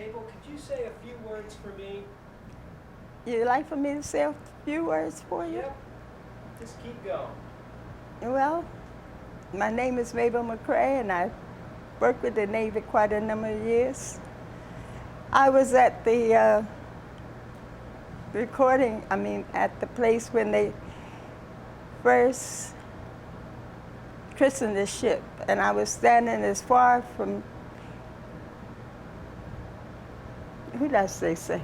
Mabel, could you say a few words for me? You'd like for me to say a few words for you? Yep. Just keep going. Well, my name is Mabel McCray, and I worked with the Navy quite a number of years. I was at the at the place when they first christened the ship, and I was standing as far from, who does they say?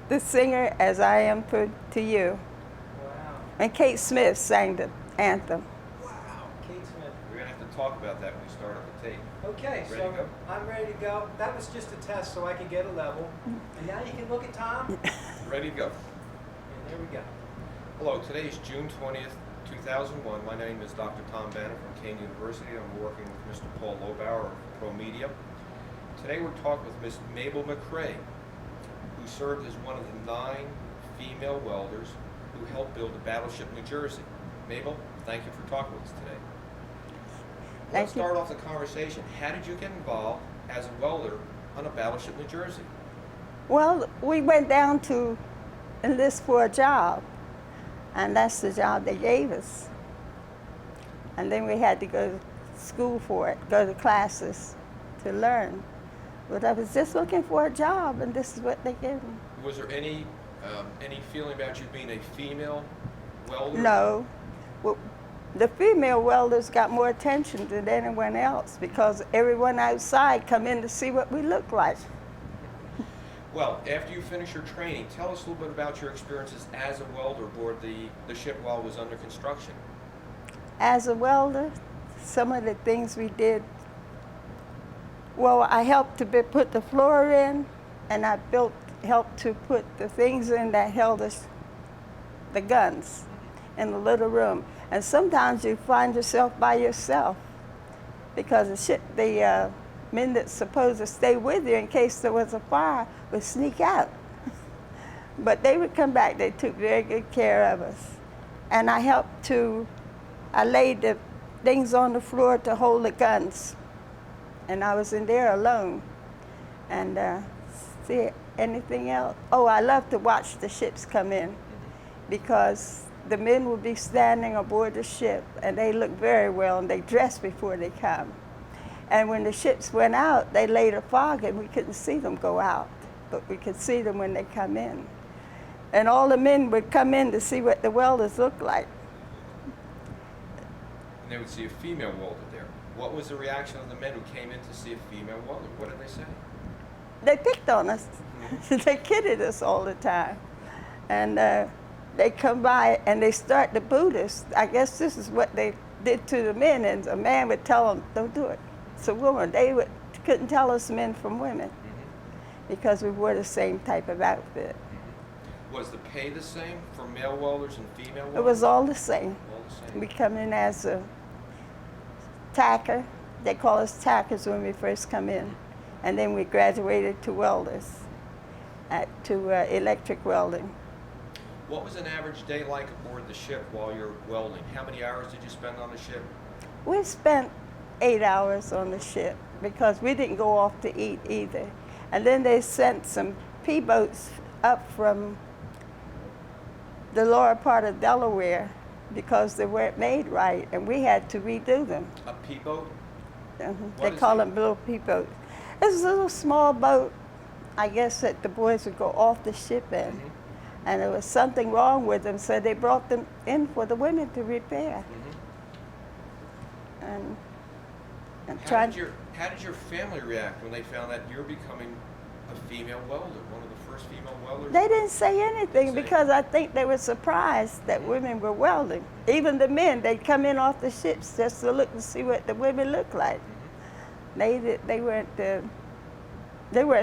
The singer as I am to you. Wow. And Kate Smith sang the anthem. Wow. Kate Smith. We're going to have to talk about that when we start on the tape. Okay, Ready to so go? I'm ready to go. That was just a test so I could get a level. And now you can look at Tom. Ready to go. And there we go. Hello, today is June 20th, 2001. My name is Dr. Tom Banner from Kane University. I'm working with Mr. Paul Lobauer of Pro Media. Today we're talking with Ms. Mabel McCray, who served as one of the 9 female welders who helped build the Battleship New Jersey. Mabel, thank you for talking with us today. Let's start off the conversation. How did you get involved as a welder on a Battleship New Jersey? Well, we went down to enlist for a job, and that's the job they gave us. And then we had to go to school for it, go to classes to learn. But I was just looking for a job, and this is what they gave me. Was there any feeling about you being a female welder? No. Well, the female welders got more attention than anyone else because everyone outside come in to see what we look like. Well, after you finish your training, tell us a little bit about your experiences as a welder aboard the ship while it was under construction. As a welder, some of the things we did, well, I helped to put the floor in, and I helped to put the things in that held the guns in the little room. And sometimes you find yourself by yourself because the men that's supposed to stay with you in case there was a fire would sneak out. But they would come back. They took very good care of us. And I laid the things on the floor to hold the guns. And I was in there alone. And see anything else? Oh, I love to watch the ships come in because the men will be standing aboard the ship, and they look very well, and they dress before they come. And when the ships went out, they laid a fog, and we couldn't see them go out, but we could see them when they come in. And all the men would come in to see what the welders looked like. And they would see a female welder there. What was the reaction of the men who came in to see a female welder? What did they say? They picked on us. They kidded us all the time. And they come by and they start to boot us. I guess this is what they did to the men, and a man would tell them, don't do it. It's a woman. They couldn't tell us men from women because we wore the same type of outfit. Was the pay the same for male welders and female welders? It was all the same. All the same. We come in as a tacker. They call us tackers when we first come in. And then we graduated to welders, to electric welding. What was an average day like aboard the ship while you're welding? How many hours did you spend on the ship? We spent 8 hours on the ship because we didn't go off to eat either. And then they sent some P-boats up from the lower part of Delaware because they weren't made right, and we had to redo them. A P-boat? They call them little P-boats. It's a little small boat, I guess, that the boys would go off the ship in. And there was something wrong with them, so they brought them in for the women to repair. And how did your family react when they found that you're becoming a female welder, one of the first female welders? They didn't say anything because I think they were surprised that women were welding. Even the men, they'd come in off the ships just to look and see what the women looked like. They weren't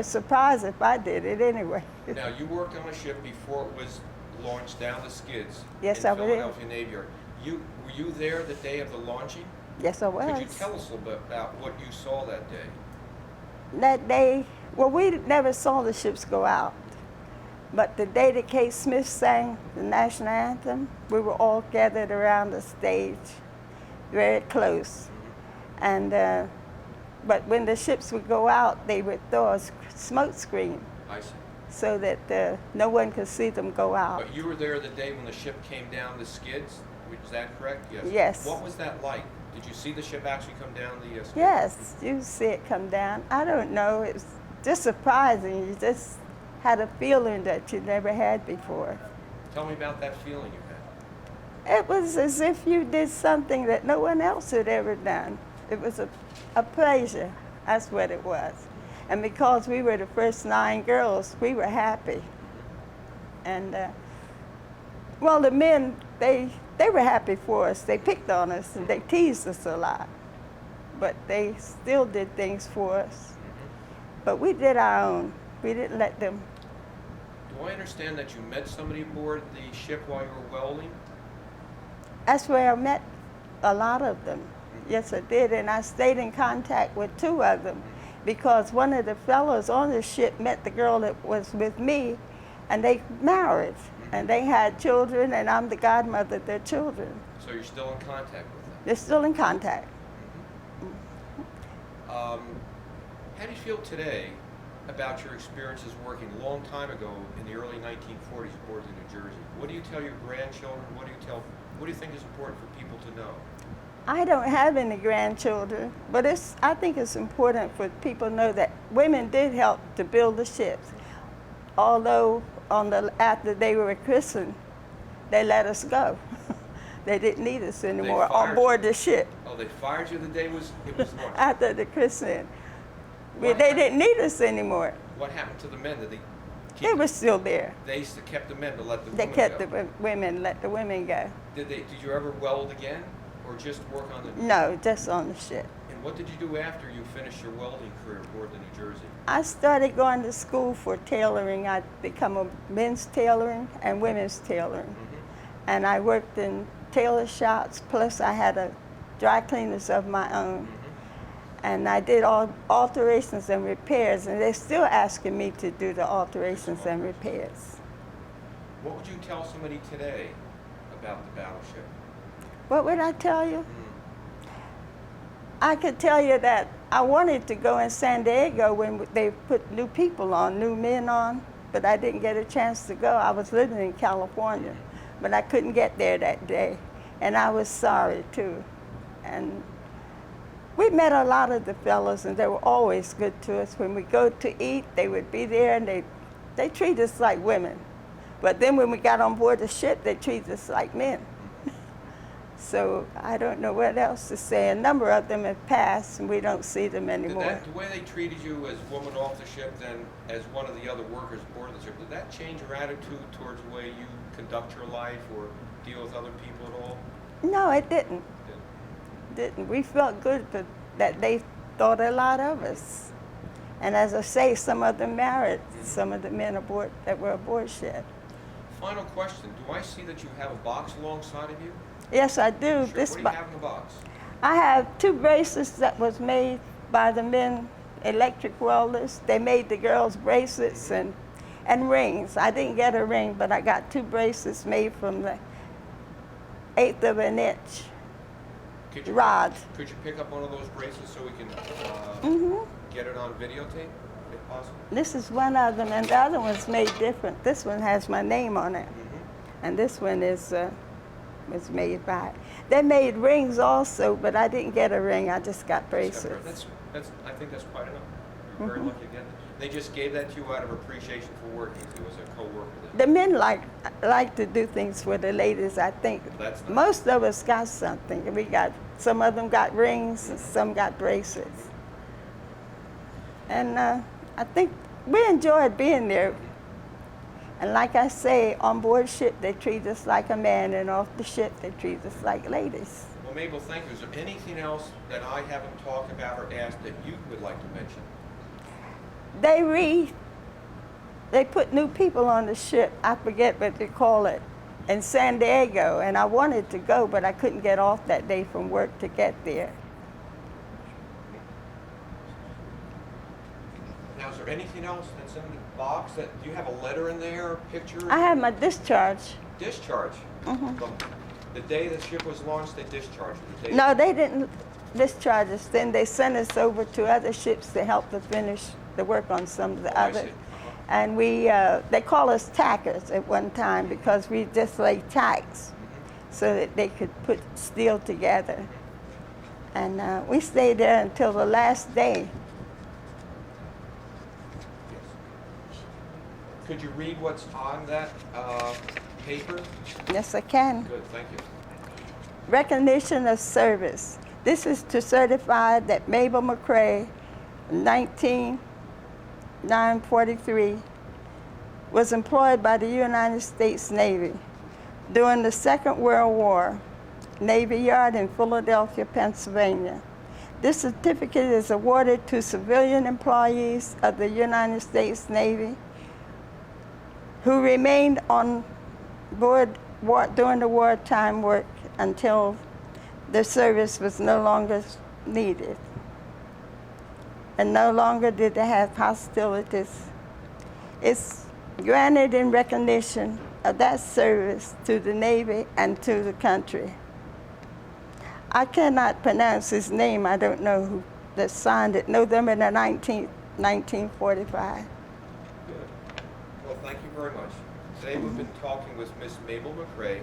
surprised if I did it anyway. Now, you worked on a ship before it was launched down the skids Yes, in I was. Philadelphia Naval Shipyard. Were you there the day of the launching? Yes, I was. Could you tell us a little bit about what you saw that day? That day, well, we never saw the ships go out. But the day that Kate Smith sang the national anthem, we were all gathered around the stage, very close. And But when the ships would go out, they would throw a smoke screen I see. so that no one could see them go out. But you were there the day when the ship came down the skids, is that correct? Yes. Yes. What was that like? Did you see the ship actually come down the skids? Yes, you see it come down. I don't know, it was just surprising. You just had a feeling that you never had before. Tell me about that feeling you had. It was as if you did something that no one else had ever done. It was a pleasure, that's what it was. And because we were the first 9 girls, we were happy. And, well, the men, they were happy for us. They picked on us and they teased us a lot. But they still did things for us. But we did our own. We didn't let them. Do I understand that you met somebody aboard the ship while you were welding? That's where I met a lot of them. Yes, I did. And I stayed in contact with 2 of them because one of the fellows on the ship met the girl that was with me, and they married. And they had children, and I'm the godmother of their children. So you're still in contact with them? They're still in contact. How do you feel today about your experiences working a long time ago in the early 1940s aboard the New Jersey? What do you tell your grandchildren? What do you think is important for people to know? I don't have any grandchildren, but I think it's important for people to know that women did help to build the ships. Although after they were christened, they let us go. They didn't need us anymore on board the ship. Oh, they fired you the day it was launched? After the christening. They didn't need us anymore. What happened to the men? Did they keep They were still there. They kept the men to let the They women kept go? the women, let the women go. Did you ever weld again, or just work on the? No, just on the ship. And what did you do after you finished your welding career aboard the New Jersey? I started going to school for tailoring. I'd become a men's tailoring and women's tailoring. And I worked in tailor shops, plus I had a dry cleaners of my own. And I did all alterations and repairs, and they're still asking me to do the alterations and repairs. What would you tell somebody today about the Battleship? What would I tell you? I could tell you that I wanted to go in San Diego when they put new people on, new men on, but I didn't get a chance to go. I was living in California, but I couldn't get there that day, and I was sorry too. And we met a lot of the fellows, and they were always good to us. When we go to eat, they would be there, and they treat us like women. But then when we got on board the ship, they treat us like men. So I don't know what else to say. A number of them have passed, and we don't see them anymore. The way they treated you as a woman off the ship, then as one of the other workers aboard the ship, did that change your attitude towards the way you conduct your life or deal with other people at all? No, it didn't. Didn't. We felt good that they thought a lot of us. And as I say, some of them married some of the men aboard that were aboard ship. Final question. Do I see that you have a box alongside of you? Yes, I do. Sure. What do you have in the box? I have 2 bracelets that was made by the men, electric welders. They made the girls bracelets and rings. I didn't get a ring, but I got 2 bracelets made from the 1/8 of an inch rod. Could you pick up one of those bracelets so we can get it on videotape, if possible? This is one of them, and the other one's made different. This one has my name on it, and this one is was made by. They made rings also, but I didn't get a ring. I just got bracelets. I think that's quite enough. You're very lucky to get that. They just gave that to you out of appreciation for working. It was a co-worker there. The men like to do things for the ladies. I think That's nice. most of us got something. We got some of them got rings, and some got bracelets, and I think we enjoyed being there. And like I say, on board ship, they treat us like a man, and off the ship, they treat us like ladies. Well, Mabel, thank you. Is there anything else that I haven't talked about or asked that you would like to mention? They put new people on the ship. I forget what they call it, in San Diego, and I wanted to go, but I couldn't get off that day from work to get there. Now, is there anything else that's in the box? Do you have a letter in there, pictures? I have my discharge. Discharge? The day the ship was launched, they discharged it. No, they didn't. discharges. Then they sent us over to other ships to help to finish the work on some of the I others. see. And they call us tackers at one time because we just laid tacks so that they could put steel together. And we stayed there until the last day. Could you read what's on that paper? Yes, I can. Good, thank you. Recognition of service. This is to certify that Mabel McCray, 1943, was employed by the United States Navy during the Second World War, Navy Yard in Philadelphia, Pennsylvania. This certificate is awarded to civilian employees of the United States Navy who remained on board during the wartime work until their service was no longer needed. And no longer did they have hostilities. It's granted in recognition of that service to the Navy and to the country. I cannot pronounce his name. I don't know who that signed it. Know them in the 1945. Good. Well, thank you very much. Today we've been talking with Miss Mabel McCray,